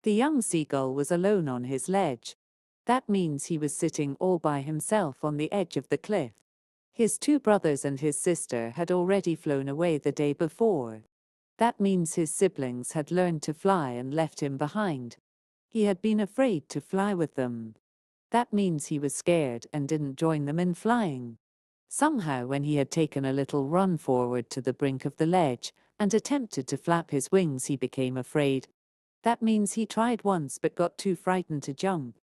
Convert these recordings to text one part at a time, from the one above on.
The young seagull was alone on his ledge. That means he was sitting all by himself on the edge of the cliff. His two brothers and his sister had already flown away the day before. That means his siblings had learned to fly and left him behind. He had been afraid to fly with them. That means he was scared and didn't join them in flying. Somehow, when he had taken a little run forward to the brink of the ledge and attempted to flap his wings, he became afraid. That means he tried once but got too frightened to jump.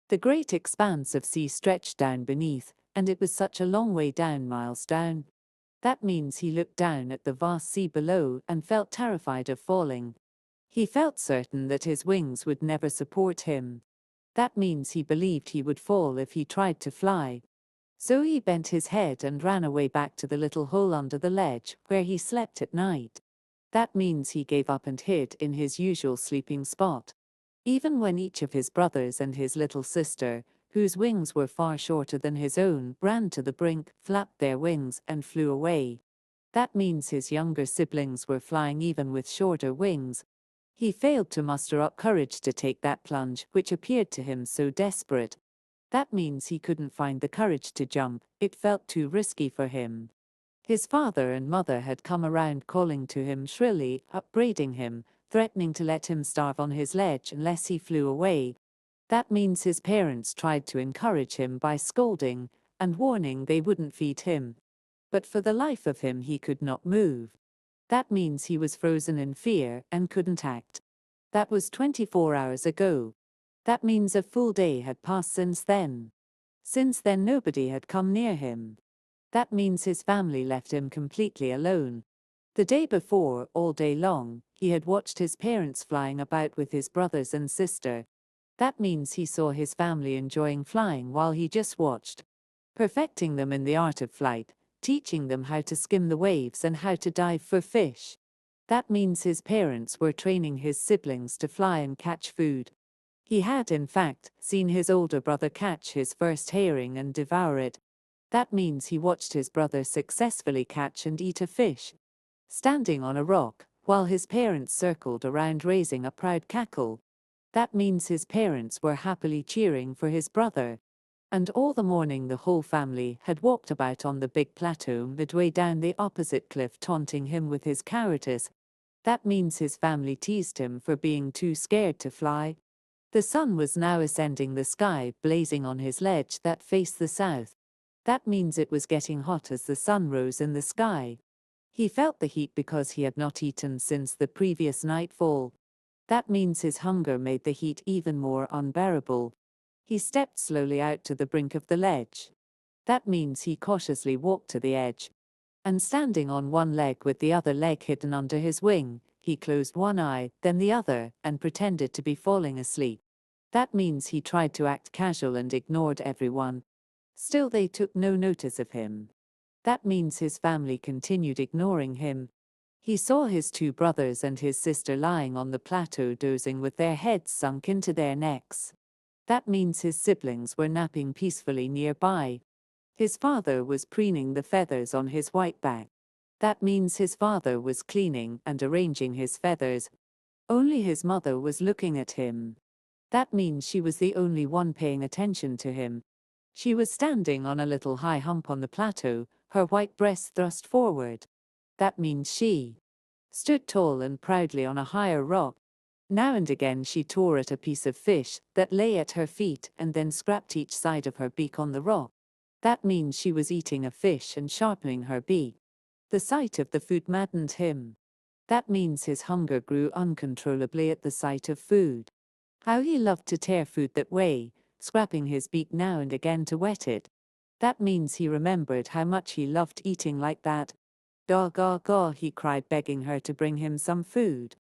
The great expanse of sea stretched down beneath, and it was such a long way down, miles down. That means he looked down at the vast sea below and felt terrified of falling. He felt certain that his wings would never support him. That means he believed he would fall if he tried to fly. So he bent his head and ran away back to the little hole under the ledge where he slept at night. That means he gave up and hid in his usual sleeping spot. Even when each of his brothers and his little sister, whose wings were far shorter than his own, ran to the brink, flapped their wings, and flew away. That means his younger siblings were flying even with shorter wings. He failed to muster up courage to take that plunge, which appeared to him so desperate. That means he couldn't find the courage to jump, it felt too risky for him. His father and mother had come around calling to him shrilly, upbraiding him, threatening to let him starve on his ledge unless he flew away. That means his parents tried to encourage him by scolding and warning they wouldn't feed him. But for the life of him he could not move. That means he was frozen in fear and couldn't act. That was 24 hours ago. That means a full day had passed since then. Since then nobody had come near him. That means his family left him completely alone. The day before, all day long, he had watched his parents flying about with his brothers and sister. That means he saw his family enjoying flying while he just watched, perfecting them in the art of flight, teaching them how to skim the waves and how to dive for fish. That means his parents were training his siblings to fly and catch food. He had, in fact, seen his older brother catch his first herring and devour it. That means he watched his brother successfully catch and eat a fish, standing on a rock, while his parents circled around raising a proud cackle. That means his parents were happily cheering for his brother. And all the morning the whole family had walked about on the big plateau midway down the opposite cliff, taunting him with his cowardice. That means his family teased him for being too scared to fly. The sun was now ascending the sky, blazing on his ledge that faced the south. That means it was getting hot as the sun rose in the sky. He felt the heat because he had not eaten since the previous nightfall. That means his hunger made the heat even more unbearable. He stepped slowly out to the brink of the ledge. That means he cautiously walked to the edge. And standing on one leg with the other leg hidden under his wing, he closed one eye, then the other, and pretended to be falling asleep. That means he tried to act casual and ignored everyone. Still, they took no notice of him. That means his family continued ignoring him. He saw his two brothers and his sister lying on the plateau dozing with their heads sunk into their necks. That means his siblings were napping peacefully nearby. His father was preening the feathers on his white back. That means his father was cleaning and arranging his feathers. Only his mother was looking at him. That means she was the only one paying attention to him. She was standing on a little high hump on the plateau, her white breast thrust forward. That means she stood tall and proudly on a higher rock. Now and again she tore at a piece of fish that lay at her feet and then scraped each side of her beak on the rock. That means she was eating a fish and sharpening her beak. The sight of the food maddened him. That means his hunger grew uncontrollably at the sight of food. How he loved to tear food that way, scraping his beak now and again to wet it. That means he remembered how much he loved eating like that. "Gaw, gaw, gaw," he cried, begging her to bring him some food.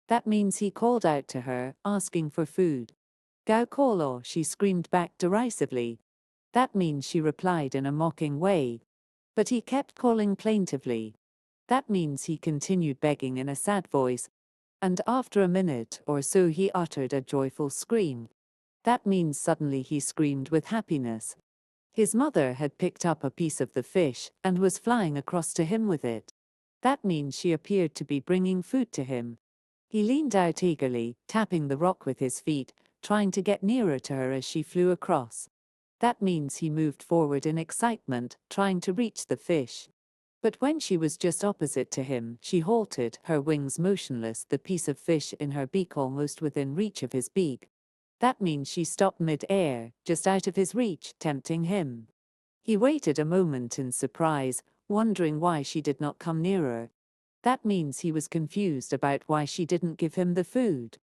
That means he called out to her, asking for food. "Gaw kolo," she screamed back derisively. That means she replied in a mocking way. But he kept calling plaintively. That means he continued begging in a sad voice. And after a minute or so he uttered a joyful scream. That means suddenly he screamed with happiness. His mother had picked up a piece of the fish and was flying across to him with it. That means she appeared to be bringing food to him. He leaned out eagerly, tapping the rock with his feet, trying to get nearer to her as she flew across. That means he moved forward in excitement, trying to reach the fish. But when she was just opposite to him, she halted, her wings motionless, the piece of fish in her beak almost within reach of his beak. That means she stopped mid-air, just out of his reach, tempting him. He waited a moment in surprise, wondering why she did not come nearer. That means he was confused about why she didn't give him the food.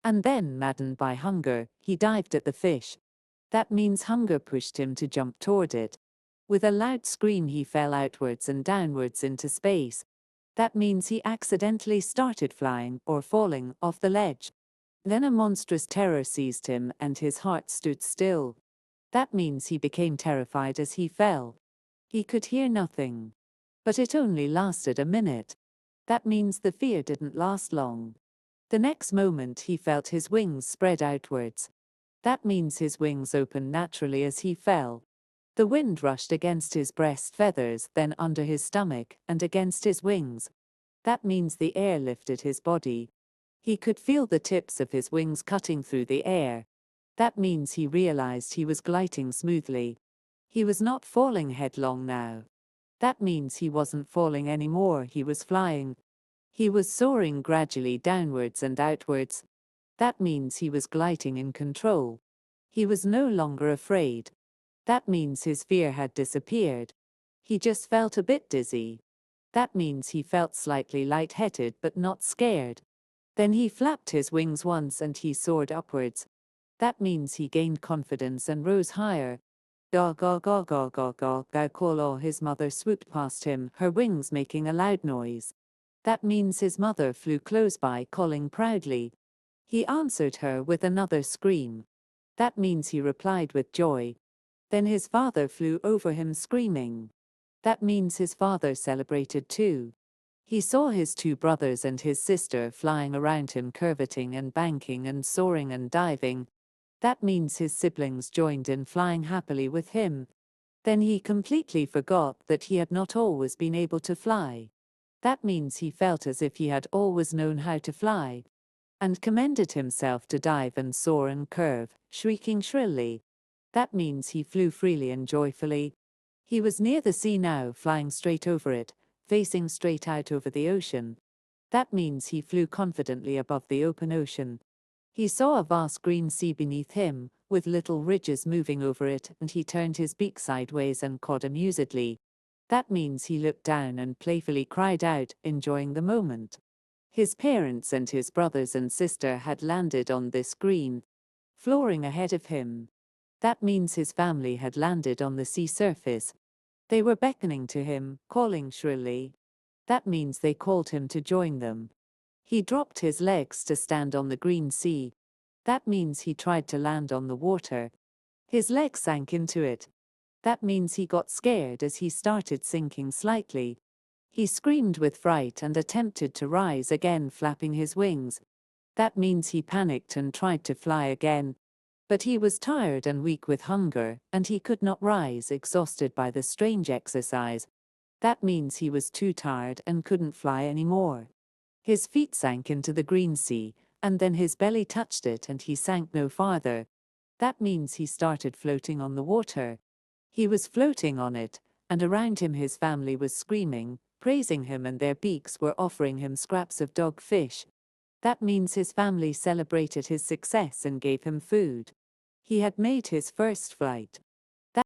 And then, maddened by hunger, he dived at the fish. That means hunger pushed him to jump toward it. With a loud scream, he fell outwards and downwards into space. That means he accidentally started flying, or falling, off the ledge. Then a monstrous terror seized him and his heart stood still. That means he became terrified as he fell. He could hear nothing. But it only lasted a minute. That means the fear didn't last long. The next moment he felt his wings spread outwards. That means his wings opened naturally as he fell. The wind rushed against his breast feathers, then under his stomach, and against his wings. That means the air lifted his body. He could feel the tips of his wings cutting through the air. That means he realized he was gliding smoothly. He was not falling headlong now. That means he wasn't falling anymore, he was flying. He was soaring gradually downwards and outwards. That means he was gliding in control. He was no longer afraid. That means his fear had disappeared. He just felt a bit dizzy. That means he felt slightly lightheaded but not scared. Then he flapped his wings once and he soared upwards. That means he gained confidence and rose higher. Gaw gaw gaw gaw gaw gaw gaw gaw. His mother swooped past him, her wings making a loud noise. That means his mother flew close by, calling proudly. He answered her with another scream. That means he replied with joy. Then his father flew over him screaming. That means his father celebrated too. He saw his two brothers and his sister flying around him, curveting and banking and soaring and diving. That means his siblings joined in flying happily with him. Then he completely forgot that he had not always been able to fly. That means he felt as if he had always known how to fly, and commended himself to dive and soar and curve, shrieking shrilly. That means he flew freely and joyfully. He was near the sea now, flying straight over it, facing straight out over the ocean. That means he flew confidently above the open ocean. He saw a vast green sea beneath him, with little ridges moving over it, and he turned his beak sideways and cawed amusedly. That means he looked down and playfully cried out, enjoying the moment. His parents and his brothers and sister had landed on this green flooring ahead of him. That means his family had landed on the sea surface. They were beckoning to him, calling shrilly. That means they called him to join them. He dropped his legs to stand on the green sea. That means he tried to land on the water. His legs sank into it. That means he got scared as he started sinking slightly. He screamed with fright and attempted to rise again, flapping his wings. That means he panicked and tried to fly again. But he was tired and weak with hunger, and he could not rise, exhausted by the strange exercise. That means he was too tired and couldn't fly anymore. His feet sank into the green sea, and then his belly touched it and he sank no farther. That means he started floating on the water. He was floating on it, and around him his family was screaming, praising him, and their beaks were offering him scraps of dog fish. That means his family celebrated his success and gave him food. He had made his first flight.